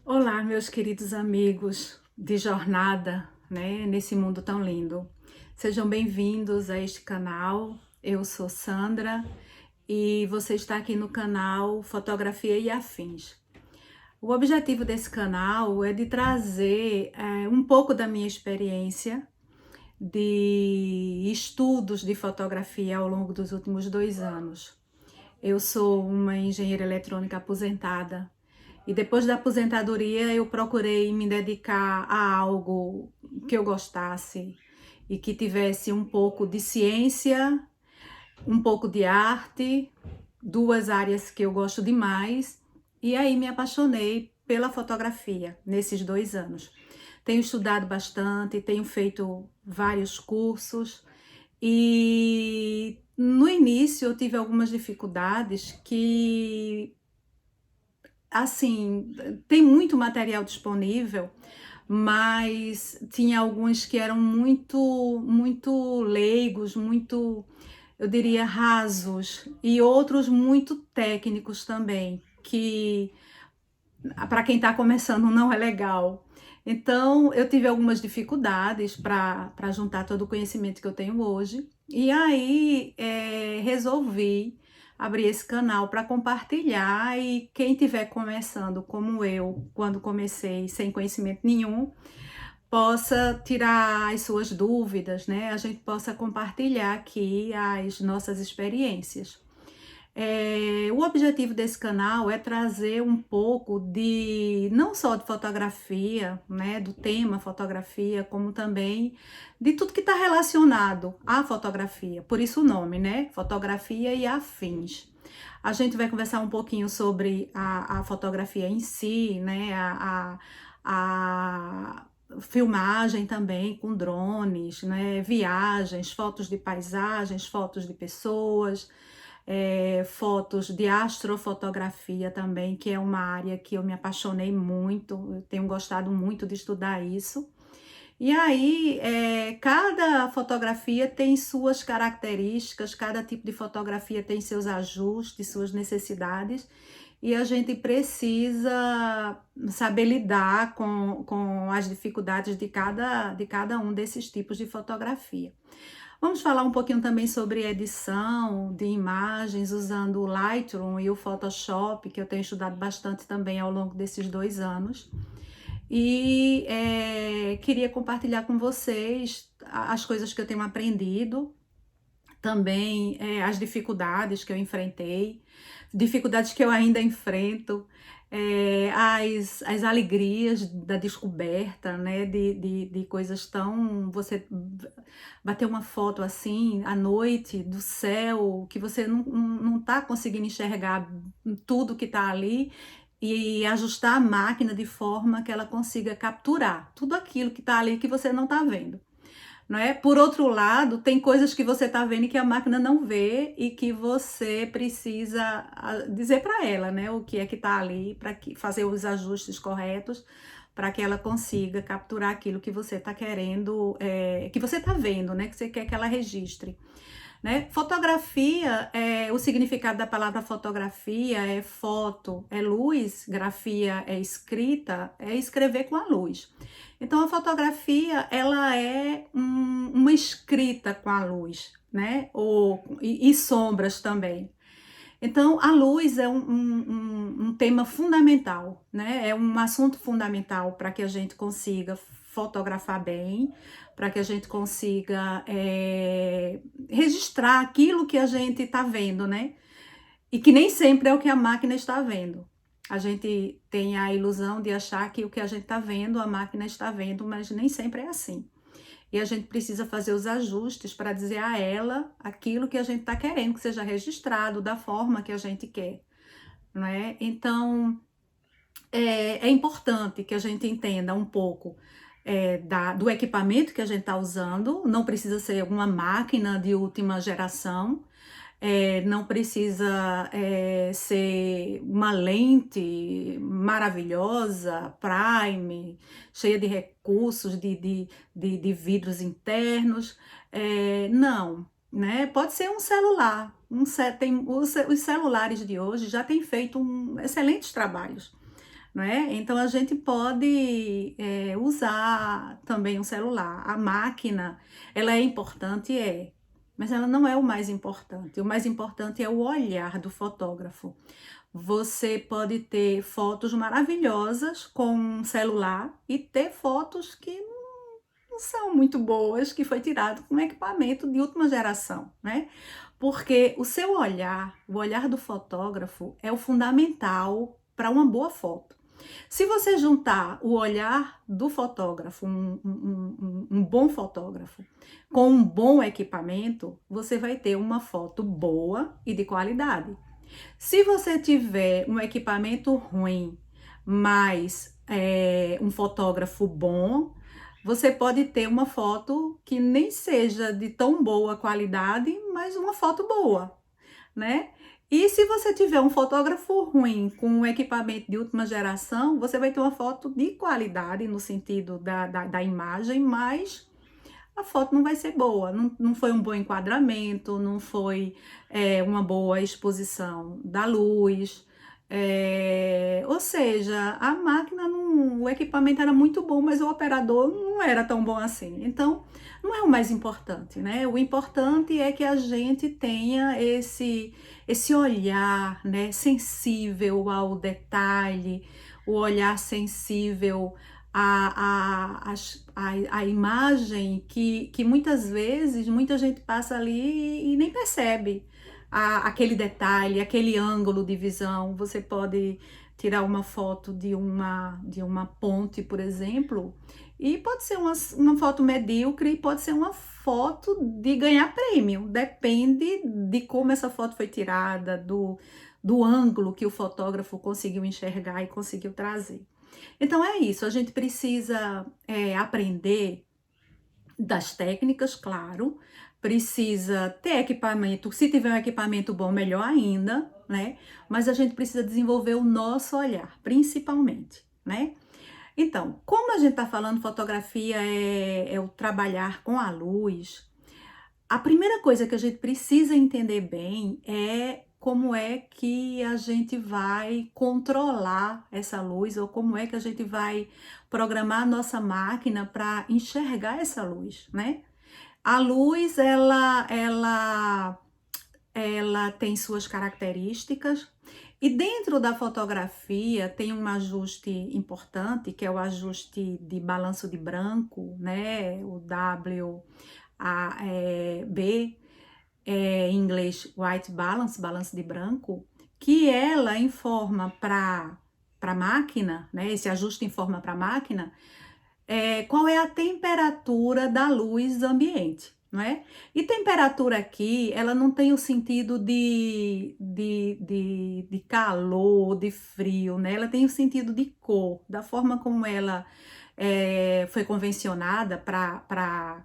Olá, meus queridos amigos de jornada, né, nesse mundo tão lindo. Sejam bem-vindos a este canal. Eu sou Sandra e você está aqui no canal Fotografia e Afins. O objetivo desse canal é de trazer um pouco da minha experiência de estudos de fotografia ao longo dos últimos 2 anos. Eu sou uma engenheira eletrônica aposentada e depois da aposentadoria eu procurei me dedicar a algo que eu gostasse e que tivesse um pouco de ciência, um pouco de arte, duas áreas que eu gosto demais. E aí me apaixonei pela fotografia nesses 2 anos. Tenho estudado bastante, tenho feito vários cursos e no início eu tive algumas dificuldades que, assim, tem muito material disponível, mas tinha alguns que eram muito leigos, muito, eu diria, rasos, e outros muito técnicos também, que para quem está começando não é legal. Então, eu tive algumas dificuldades para juntar todo o conhecimento que eu tenho hoje. E aí, resolvi abrir esse canal para compartilhar. E quem estiver começando, como eu, quando comecei sem conhecimento nenhum, possa tirar as suas dúvidas, né? A gente possa compartilhar aqui as nossas experiências. O objetivo desse canal é trazer um pouco de, não só de fotografia, né, do tema fotografia, como também de tudo que está relacionado à fotografia, por isso o nome, né, fotografia e afins. A gente vai conversar um pouquinho sobre a fotografia em si, né, a filmagem também com drones, né, viagens, fotos de paisagens, fotos de pessoas, fotos de astrofotografia também, que é uma área que eu me apaixonei muito, eu tenho gostado muito de estudar isso. E aí, cada fotografia tem suas características, cada tipo de fotografia tem seus ajustes, suas necessidades, e a gente precisa saber lidar com as dificuldades de cada um desses tipos de fotografia. Vamos falar um pouquinho também sobre edição de imagens usando o Lightroom e o Photoshop, que eu tenho estudado bastante também ao longo desses 2 anos. E queria compartilhar com vocês as coisas que eu tenho aprendido, também as dificuldades que eu enfrentei, dificuldades que eu ainda enfrento, as alegrias da descoberta, né, de coisas tão... Você bater uma foto assim, à noite, do céu, que você não tá conseguindo enxergar tudo que tá ali, e ajustar a máquina de forma que ela consiga capturar tudo aquilo que tá ali que você não tá vendo. Não é? Por outro lado, tem coisas que você está vendo e que a máquina não vê e que você precisa dizer para ela, né, o que é que está ali, para fazer os ajustes corretos, para que ela consiga capturar aquilo que você está querendo, que você está vendo, né, que você quer que ela registre. Né? Fotografia, o significado da palavra fotografia é foto, é luz, grafia é escrita, é escrever com a luz. Então a fotografia, ela é uma escrita com a luz, né? E sombras também. Então a luz é um tema fundamental, né? É um assunto fundamental para que a gente consiga fotografar bem, para que a gente consiga registrar aquilo que a gente está vendo, né? E que nem sempre é o que a máquina está vendo. A gente tem a ilusão de achar que o que a gente está vendo, a máquina está vendo, mas nem sempre é assim. E a gente precisa fazer os ajustes para dizer a ela aquilo que a gente está querendo que seja registrado da forma que a gente quer, não é? Então, é importante que a gente entenda um pouco do equipamento que a gente está usando. Não precisa ser alguma máquina de última geração, não precisa ser uma lente maravilhosa, prime, cheia de recursos, de vidros internos. Não, né? Pode ser um celular. Os celulares de hoje já têm feito excelentes trabalhos, né? Então a gente pode usar também um celular. A máquina, ela é importante, mas ela não é o mais importante. O mais importante é o olhar do fotógrafo. Você pode ter fotos maravilhosas com um celular e ter fotos que não são muito boas, que foi tirado com equipamento de última geração, né? Porque o seu olhar, o olhar do fotógrafo é o fundamental para uma boa foto. Se você juntar o olhar do fotógrafo, um bom fotógrafo, com um bom equipamento, você vai ter uma foto boa e de qualidade. Se você tiver um equipamento ruim, mas um fotógrafo bom, você pode ter uma foto que nem seja de tão boa qualidade, mas uma foto boa, né? E se você tiver um fotógrafo ruim com um equipamento de última geração, você vai ter uma foto de qualidade no sentido da imagem, mas a foto não vai ser boa, não foi um bom enquadramento, não foi uma boa exposição da luz, ou seja, a máquina, o equipamento era muito bom, mas o operador não era tão bom assim. Então, não é o mais importante, né? O importante é que a gente tenha esse olhar, né, sensível ao detalhe, o olhar sensível a imagem que muitas vezes muita gente passa ali e nem percebe aquele detalhe, aquele ângulo de visão. Você pode tirar uma foto de uma ponte, por exemplo, e pode ser uma foto medíocre, pode ser uma foto de ganhar prêmio. Depende de como essa foto foi tirada, do ângulo que o fotógrafo conseguiu enxergar e conseguiu trazer. Então é isso, a gente precisa aprender das técnicas, claro, precisa ter equipamento, se tiver um equipamento bom, melhor ainda, né? Mas a gente precisa desenvolver o nosso olhar, principalmente, né? Então, como a gente está falando, fotografia é o trabalhar com a luz, a primeira coisa que a gente precisa entender bem é como é que a gente vai controlar essa luz ou como é que a gente vai programar a nossa máquina para enxergar essa luz, né? A luz, ela tem suas características e dentro da fotografia tem um ajuste importante que é o ajuste de balanço de branco, né? O WAB, em inglês white balance, balanço de branco, que ela informa para a máquina, né? Esse ajuste informa para a máquina qual é a temperatura da luz ambiente, não é? E temperatura aqui, ela não tem o sentido de calor, de frio, né? Ela tem o sentido de cor, da forma como ela foi convencionada para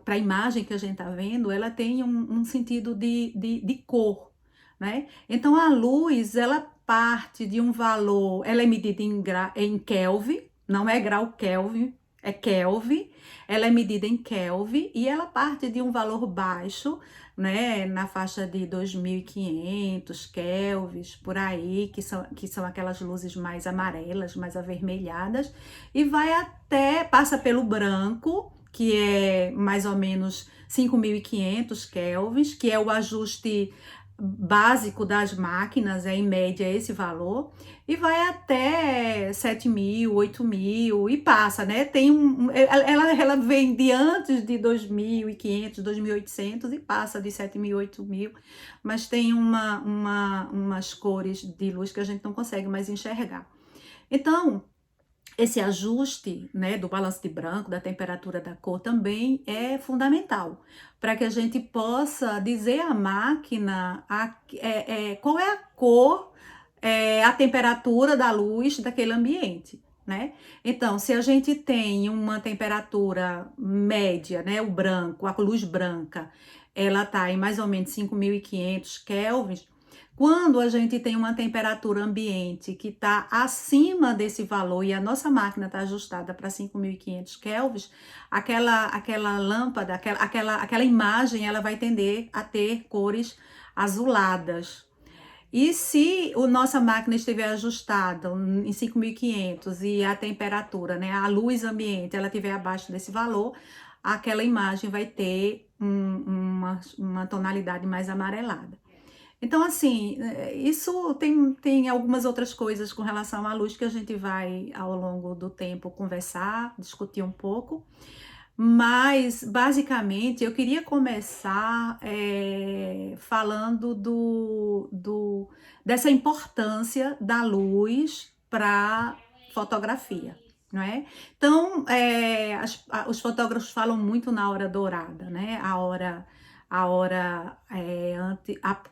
a imagem que a gente está vendo, ela tem um sentido de cor, né? Então, a luz, ela parte de um valor, ela é medida em Kelvin, não é grau Kelvin, é Kelvin, ela é medida em Kelvin e ela parte de um valor baixo, né, na faixa de 2.500 kelvins, por aí, que são aquelas luzes mais amarelas, mais avermelhadas, e vai até, passa pelo branco, que é mais ou menos 5.500 kelvins, que é o ajuste básico das máquinas, em média esse valor, e vai até 7.000, 8.000 e passa, né? Ela vem de antes de 2.500, 2.800 e passa de 7.000, 8.000, mas tem umas cores de luz que a gente não consegue mais enxergar. Então, esse ajuste, né, do balanço de branco, da temperatura da cor também é fundamental para que a gente possa dizer à máquina qual é a cor, a temperatura da luz daquele ambiente, né? Então, se a gente tem uma temperatura média, né, o branco, a luz branca, ela está em mais ou menos 5.500 kelvins. Quando a gente tem uma temperatura ambiente que está acima desse valor e a nossa máquina está ajustada para 5.500 kelvins, aquela lâmpada, aquela imagem, ela vai tender a ter cores azuladas. E se a nossa máquina estiver ajustada em 5.500 e a temperatura, né, a luz ambiente, ela estiver abaixo desse valor, aquela imagem vai ter uma tonalidade mais amarelada. Então, assim, isso tem algumas outras coisas com relação à luz que a gente vai, ao longo do tempo, conversar, discutir um pouco. Mas, basicamente, eu queria começar falando dessa importância da luz para fotografia, não é? Então, os fotógrafos falam muito na hora dourada, né? A hora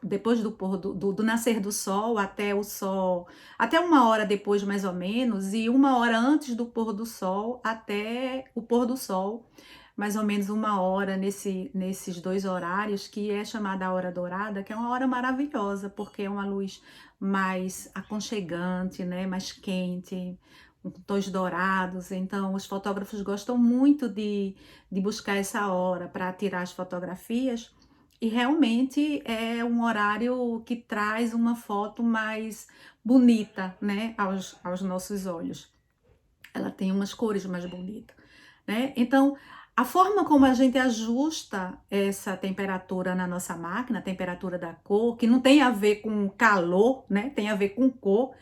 depois do pôr do nascer do sol até o sol, até 1 hora depois, mais ou menos, e 1 hora antes do pôr do sol até o pôr do sol, mais ou menos 1 hora nesses dois horários, que é chamada a hora dourada, que é uma hora maravilhosa, porque é uma luz mais aconchegante, né? Mais quente, com tons dourados. Então, os fotógrafos gostam muito de buscar essa hora para tirar as fotografias. E realmente é um horário que traz uma foto mais bonita, né, aos nossos olhos. Ela tem umas cores mais bonitas, né? Então, a forma como a gente ajusta essa temperatura na nossa máquina, a temperatura da cor, que não tem a ver com calor, né? Tem a ver com cor,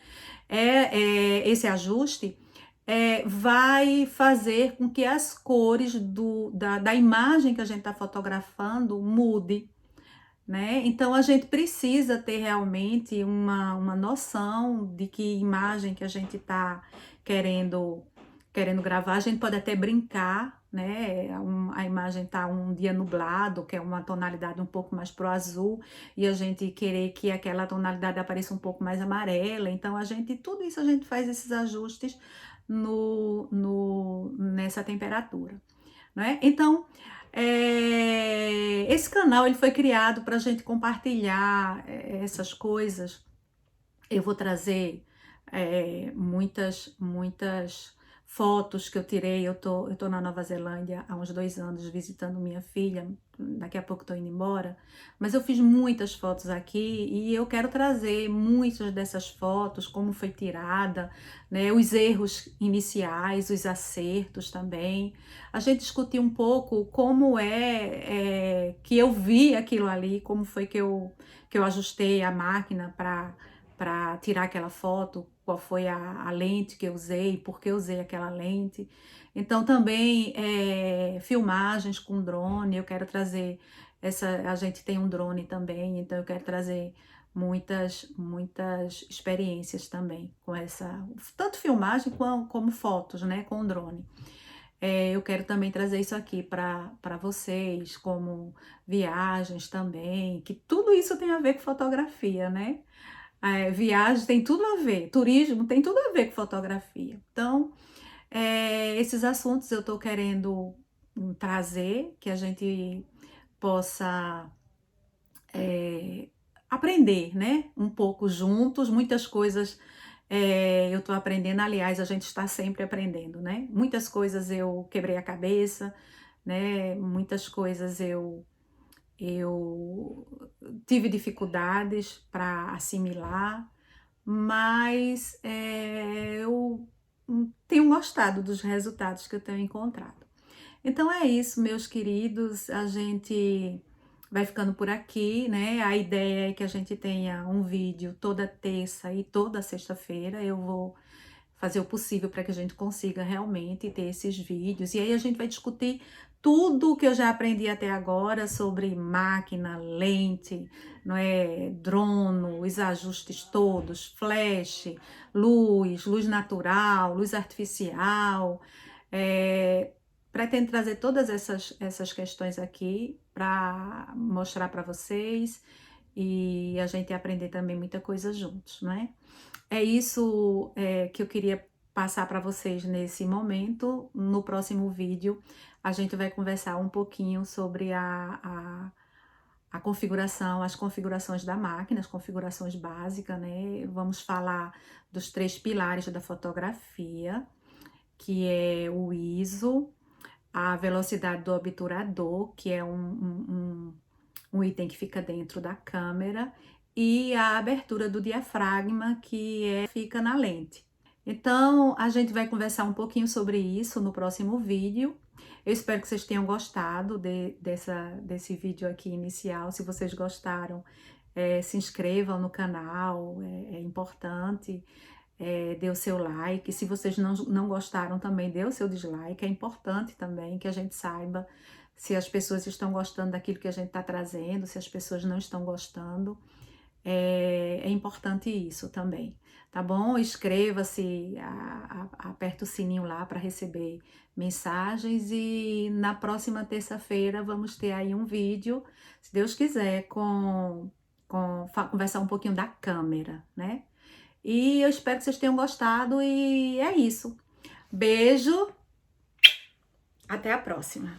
esse ajuste vai fazer com que as cores da imagem que a gente está fotografando mude, né? Então a gente precisa ter realmente uma noção de que imagem que a gente está querendo gravar. A gente pode até brincar, né? A imagem tá um dia nublado, que é uma tonalidade um pouco mais pro azul, e a gente querer que aquela tonalidade apareça um pouco mais amarela. Então tudo isso a gente faz esses ajustes nessa temperatura, né? Então, esse canal ele foi criado para a gente compartilhar essas coisas. Eu vou trazer muitas fotos que eu tirei. Eu tô na Nova Zelândia há uns 2 anos visitando minha filha. Daqui a pouco estou indo embora. Mas eu fiz muitas fotos aqui e eu quero trazer muitas dessas fotos, como foi tirada, né? Os erros iniciais, os acertos também. A gente discutiu um pouco como que eu vi aquilo ali, como foi que eu ajustei a máquina para tirar aquela foto, qual foi a lente que eu usei, por que eu usei aquela lente. Então também filmagens com drone, eu quero trazer a gente tem um drone também, então eu quero trazer muitas experiências também com essa, tanto filmagem como fotos, né, com drone. Eu quero também trazer isso aqui para vocês, como viagens também, que tudo isso tem a ver com fotografia, né? Viagem tem tudo a ver, turismo tem tudo a ver com fotografia. Então, esses assuntos eu estou querendo trazer, que a gente possa aprender, né? Um pouco juntos, muitas coisas eu estou aprendendo, aliás, a gente está sempre aprendendo, né? Muitas coisas eu quebrei a cabeça, né? Muitas coisas eu tive dificuldades para assimilar, mas eu tenho gostado dos resultados que eu tenho encontrado. Então é isso, meus queridos, a gente vai ficando por aqui, né? A ideia é que a gente tenha um vídeo toda terça e toda sexta-feira. Eu vou fazer o possível para que a gente consiga realmente ter esses vídeos. E aí a gente vai discutir tudo o que eu já aprendi até agora sobre máquina, lente, não é, drono, os ajustes todos, flash, luz natural, luz artificial. Pretendo trazer todas essas questões aqui para mostrar para vocês e a gente aprender também muita coisa juntos, não é? É isso que eu queria passar para vocês nesse momento. No próximo vídeo, a gente vai conversar um pouquinho sobre a configuração, as configurações da máquina, as configurações básicas, né? Vamos falar dos 3 pilares da fotografia, que é o ISO, a velocidade do obturador, que é um item que fica dentro da câmera, e a abertura do diafragma, fica na lente. Então, a gente vai conversar um pouquinho sobre isso no próximo vídeo. Eu espero que vocês tenham gostado desse vídeo aqui inicial. Se vocês gostaram, se inscrevam no canal, é importante. Dê o seu like. Se vocês não gostaram também, dê o seu dislike. É importante também que a gente saiba se as pessoas estão gostando daquilo que a gente está trazendo, se as pessoas não estão gostando. É importante isso também, tá bom? Inscreva-se, aperta o sininho lá para receber mensagens e na próxima terça-feira vamos ter aí um vídeo, se Deus quiser, conversar um pouquinho da câmera, né? E eu espero que vocês tenham gostado e é isso. Beijo, até a próxima.